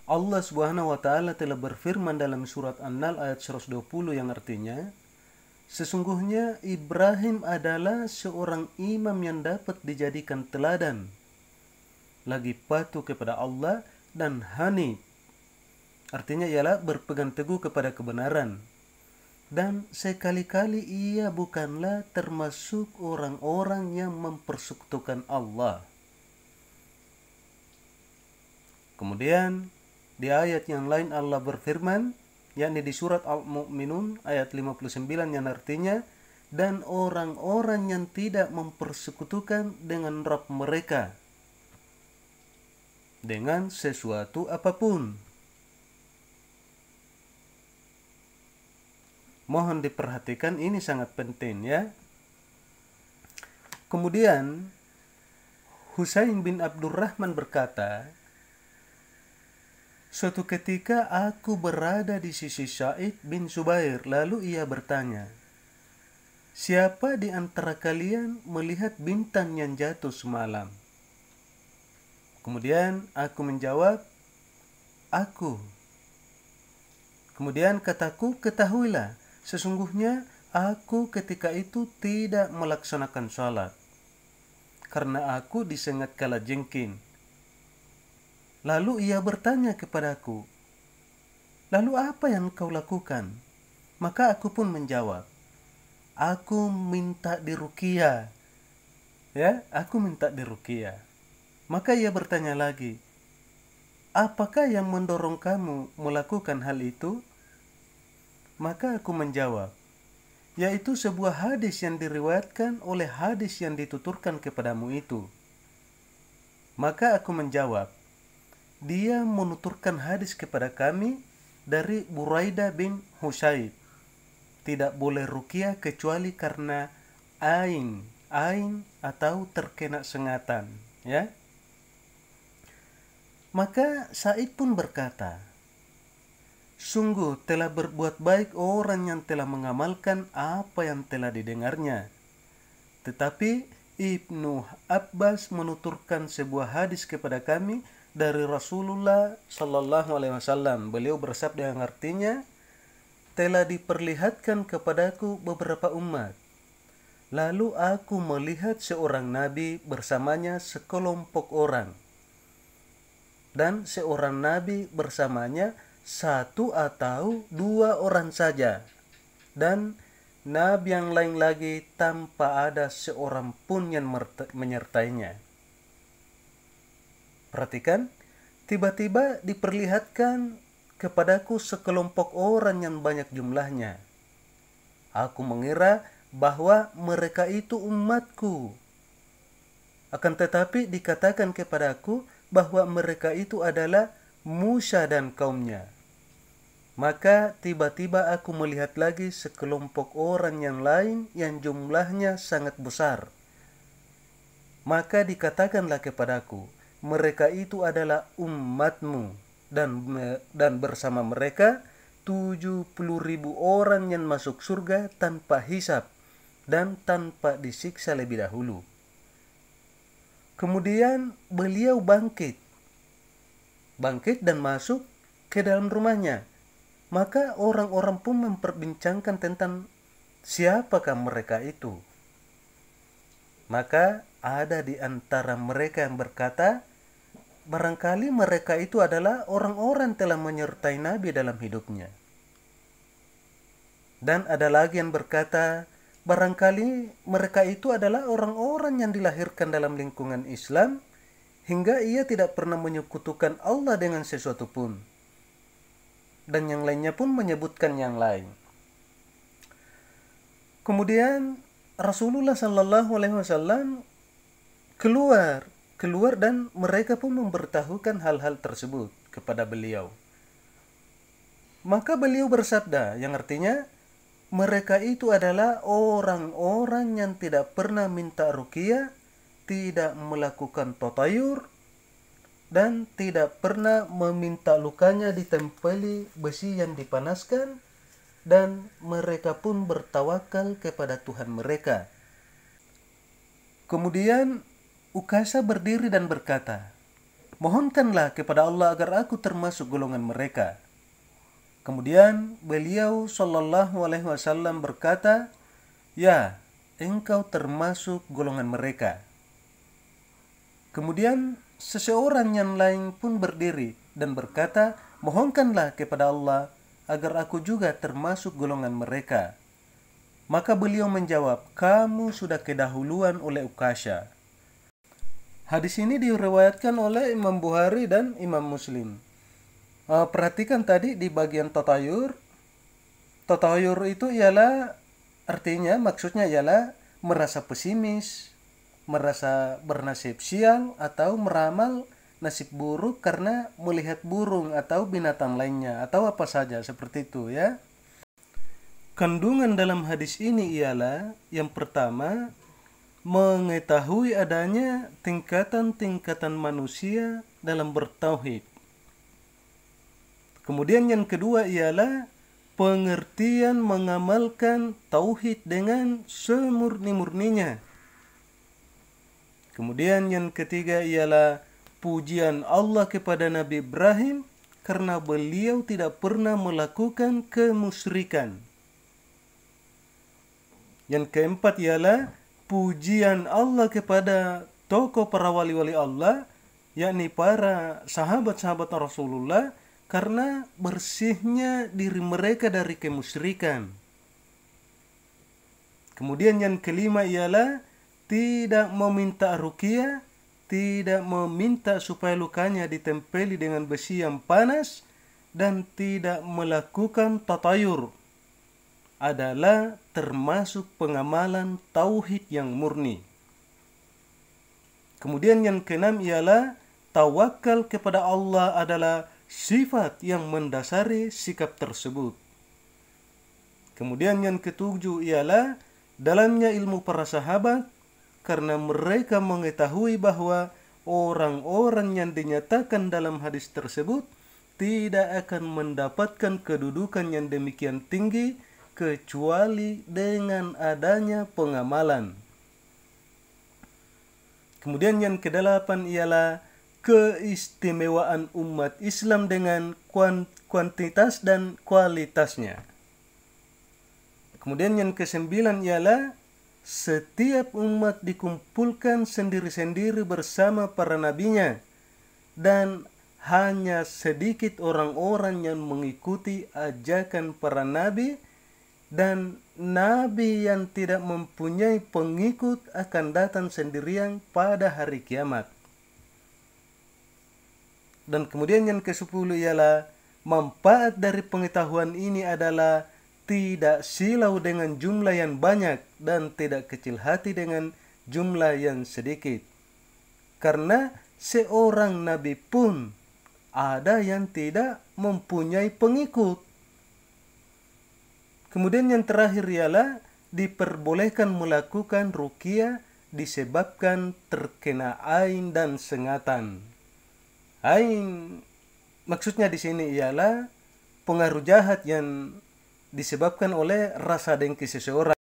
Allah Subhanahu wa taala telah berfirman dalam surat An-Nahl ayat 120 yang artinya, sesungguhnya Ibrahim adalah seorang imam yang dapat dijadikan teladan, lagi patuh kepada Allah dan hanif. Artinya ialah berpegang teguh kepada kebenaran. Dan sekali-kali ia bukanlah termasuk orang-orang yang mempersekutukan Allah. Kemudian di ayat yang lain Allah berfirman, yakni di surat Al-Mu'minun ayat 59 yang artinya, dan orang-orang yang tidak mempersekutukan dengan Rabb mereka dengan sesuatu apapun. Mohon diperhatikan, ini sangat penting ya. Kemudian Husain bin Abdurrahman berkata, suatu ketika aku berada di sisi Sa'id bin Zubair, lalu ia bertanya, siapa di antara kalian melihat bintang yang jatuh semalam? Kemudian aku menjawab, aku. Kemudian kataku, ketahuilah, sesungguhnya aku ketika itu tidak melaksanakan salat, karena aku disengat kala jengking. Lalu ia bertanya kepadaku, lalu apa yang kau lakukan? Maka aku pun menjawab, aku minta diruqyah. Ya, aku minta diruqyah. Maka ia bertanya lagi, apakah yang mendorong kamu melakukan hal itu? Maka aku menjawab, yaitu sebuah hadis yang diriwayatkan oleh hadis yang dituturkan kepadamu itu. Maka aku menjawab, dia menuturkan hadis kepada kami dari Buraidah bin Husayb. Tidak boleh ruqyah kecuali karena ain atau terkena sengatan, ya. Maka Sa'id pun berkata, sungguh telah berbuat baik orang yang telah mengamalkan apa yang telah didengarnya. Tetapi Ibnu Abbas menuturkan sebuah hadis kepada kami dari Rasulullah Sallallahu Alaihi Wasallam. Beliau bersabda yang artinya, telah diperlihatkan kepadaku beberapa umat, lalu aku melihat seorang nabi bersamanya sekelompok orang, dan seorang nabi bersamanya satu atau dua orang saja, dan nabi yang lain lagi tanpa ada seorang pun yang menyertainya. Perhatikan, tiba-tiba diperlihatkan kepadaku sekelompok orang yang banyak jumlahnya. Aku mengira bahwa mereka itu umatku. Akan tetapi dikatakan kepadaku bahwa mereka itu adalah Musa dan kaumnya. Maka tiba-tiba aku melihat lagi sekelompok orang yang lain yang jumlahnya sangat besar. Maka dikatakanlah kepadaku, mereka itu adalah umatmu, dan bersama mereka 70.000 orang yang masuk surga tanpa hisab dan tanpa disiksa lebih dahulu. Kemudian beliau bangkit dan masuk ke dalam rumahnya. Maka orang-orang pun memperbincangkan tentang siapakah mereka itu. Maka ada di antara mereka yang berkata, barangkali mereka itu adalah orang-orang telah menyertai Nabi dalam hidupnya. Dan ada lagi yang berkata, barangkali mereka itu adalah orang-orang yang dilahirkan dalam lingkungan Islam, hingga ia tidak pernah menyekutukan Allah dengan sesuatu pun. Dan yang lainnya pun menyebutkan yang lain. Kemudian Rasulullah Sallallahu Alaihi Wasallam keluar dan mereka pun memberitahukan hal-hal tersebut kepada beliau. Maka beliau bersabda, yang artinya, mereka itu adalah orang-orang yang tidak pernah minta ruqyah, tidak melakukan tatayur, dan tidak pernah meminta lukanya ditempeli besi yang dipanaskan, dan mereka pun bertawakal kepada Tuhan mereka. Kemudian Ukasa berdiri dan berkata, mohonkanlah kepada Allah agar aku termasuk golongan mereka. Kemudian beliau Shallallahu Alaihi Wasallam berkata, ya, engkau termasuk golongan mereka. Kemudian seseorang yang lain pun berdiri dan berkata, mohonkanlah kepada Allah agar aku juga termasuk golongan mereka. Maka beliau menjawab, kamu sudah kedahuluan oleh Ukasha. Hadis ini diriwayatkan oleh Imam Bukhari dan Imam Muslim. Perhatikan tadi di bagian tatayur. Tatayur itu ialah artinya, maksudnya ialah merasa pesimis, merasa bernasib sial, atau meramal nasib buruk karena melihat burung atau binatang lainnya, atau apa saja seperti itu ya. Kandungan dalam hadis ini ialah yang pertama, mengetahui adanya tingkatan-tingkatan manusia dalam bertauhid. Kemudian yang kedua ialah pengertian mengamalkan tauhid dengan semurni-murninya. Kemudian yang ketiga ialah pujian Allah kepada Nabi Ibrahim karena beliau tidak pernah melakukan kemusyrikan. Yang keempat ialah pujian Allah kepada tokoh para wali-wali Allah, yakni para sahabat-sahabat Rasulullah, karena bersihnya diri mereka dari kemusyrikan. Kemudian yang kelima ialah tidak meminta ruqyah, tidak meminta supaya lukanya ditempeli dengan besi yang panas, dan tidak melakukan tatayur, adalah termasuk pengamalan tauhid yang murni. Kemudian yang keenam ialah tawakal kepada Allah adalah sifat yang mendasari sikap tersebut. Kemudian yang ketujuh ialah dalamnya ilmu para sahabat, karena mereka mengetahui bahwa orang-orang yang dinyatakan dalam hadis tersebut tidak akan mendapatkan kedudukan yang demikian tinggi kecuali dengan adanya pengamalan. Kemudian yang kedelapan ialah keistimewaan umat Islam dengan kuantitas dan kualitasnya. Kemudian yang kesembilan ialah setiap umat dikumpulkan sendiri-sendiri bersama para nabinya, dan hanya sedikit orang-orang yang mengikuti ajakan para nabi, dan nabi yang tidak mempunyai pengikut akan datang sendirian pada hari kiamat. Dan kemudian yang ke-10 ialah manfaat dari pengetahuan ini adalah tidak silau dengan jumlah yang banyak dan tidak kecil hati dengan jumlah yang sedikit. Karena seorang nabi pun ada yang tidak mempunyai pengikut. Kemudian yang terakhir ialah diperbolehkan melakukan ruqyah disebabkan terkena ain dan sengatan. Ain maksudnya di sini ialah pengaruh jahat yang disebabkan oleh rasa dengki seseorang.